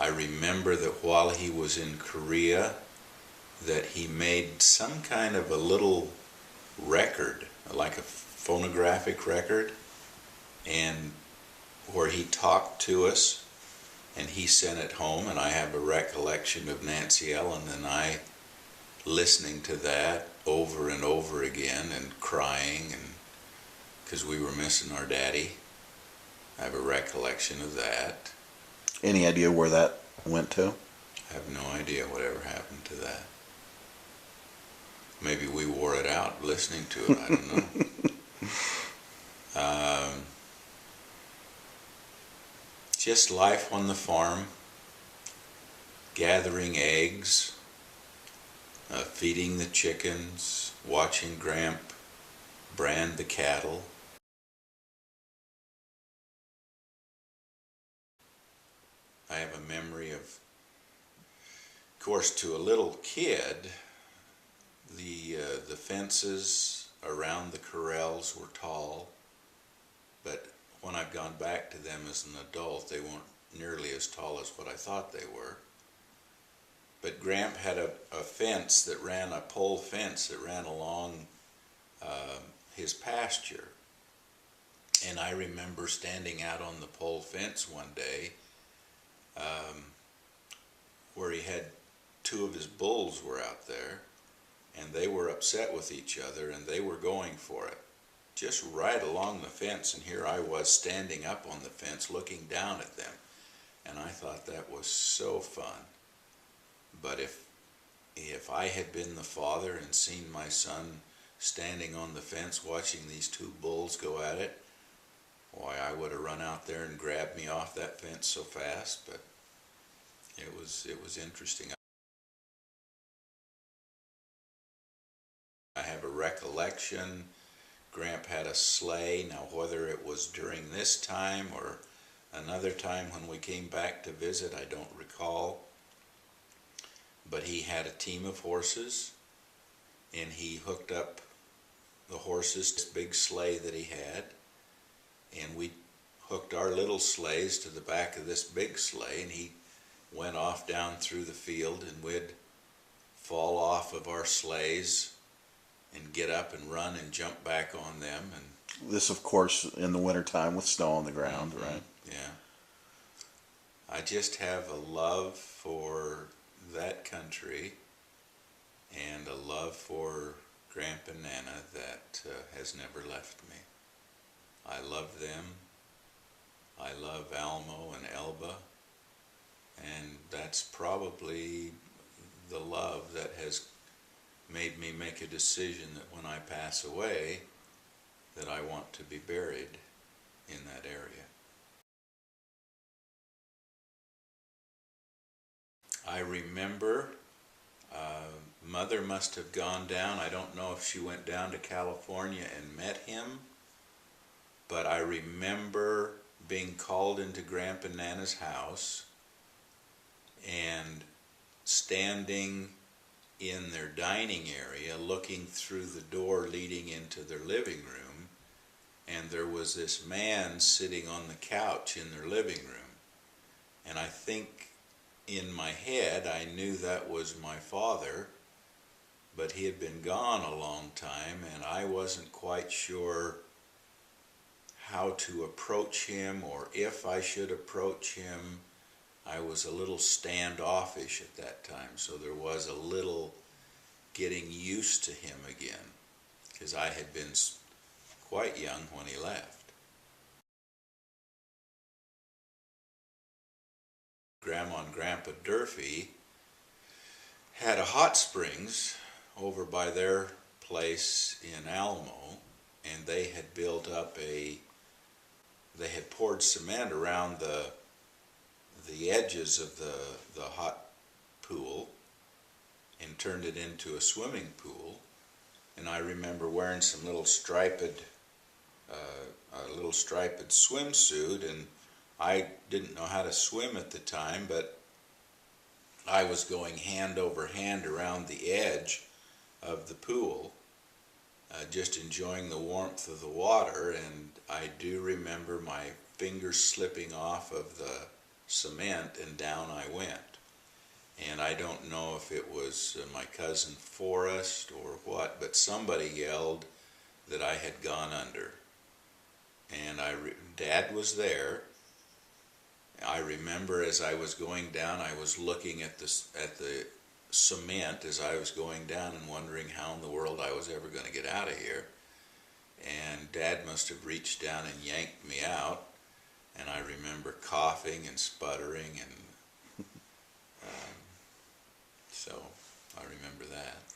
remember that while he was in Korea, that he made some kind of a little record, like a phonographic record, and where he talked to us, and he sent it home, and I have a recollection of Nancy Ellen and I listening to that over and over again and crying, and because we were missing our daddy. I have a recollection of that. Any idea where that went to? I have no idea whatever happened to that. Maybe we wore it out listening to it, I don't know. Just life on the farm, gathering eggs, feeding the chickens, watching Gramp brand the cattle. I have a memory of course, to a little kid, the fences around the corrals were tall, but when I've gone back to them as an adult, they weren't nearly as tall as what I thought they were. But Gramp had a fence that ran, a pole fence that ran along his pasture. And I remember standing out on the pole fence one day where he had two of his bulls were out there, and they were upset with each other, and they were going for it, just right along the fence. And here I was standing up on the fence looking down at them, and I thought that was so fun. But if I had been the father and seen my son standing on the fence watching these two bulls go at it, why, I would have run out there and grabbed me off that fence so fast. But it was interesting. I have a recollection. Gramp had a sleigh. Now, whether it was during this time or another time when we came back to visit, I don't recall. But he had a team of horses, and he hooked up the horses to this big sleigh that he had, and we hooked our little sleighs to the back of this big sleigh, and he went off down through the field, and we'd fall off of our sleighs and get up and run and jump back on them. And this, of course, in the wintertime with snow on the ground, right? Yeah. I just have a love for that country and a love for Gramp and Nana that has never left me. I love them. I love Almo and Elba, and that's probably the love that has made me make a decision that when I pass away, that I want to be buried in that area. I remember Mother must have gone down. I don't know if she went down to California and met him, but I remember being called into Gramp and Nana's house and standing in their dining area looking through the door leading into their living room, and there was this man sitting on the couch in their living room. And I think in my head I knew that was my father, but he had been gone a long time, and I wasn't quite sure how to approach him or if I should approach him. I was a little standoffish at that time, so there was a little getting used to him again, because I had been quite young when he left. Grandma and Grandpa Durfee had a hot springs over by their place in Almo, and they had built up they had poured cement around the edges of the hot pool and turned it into a swimming pool. And I remember wearing some little striped swimsuit, and I didn't know how to swim at the time, but I was going hand over hand around the edge of the pool, just enjoying the warmth of the water. And I do remember my fingers slipping off of the cement, and down I went. And I don't know if it was my cousin Forrest or what, but somebody yelled that I had gone under. And Dad was there. I remember as I was going down, I was looking at the cement as I was going down and wondering how in the world I was ever going to get out of here. And Dad must have reached down and yanked me out. And I remember coughing and sputtering, and so I remember that.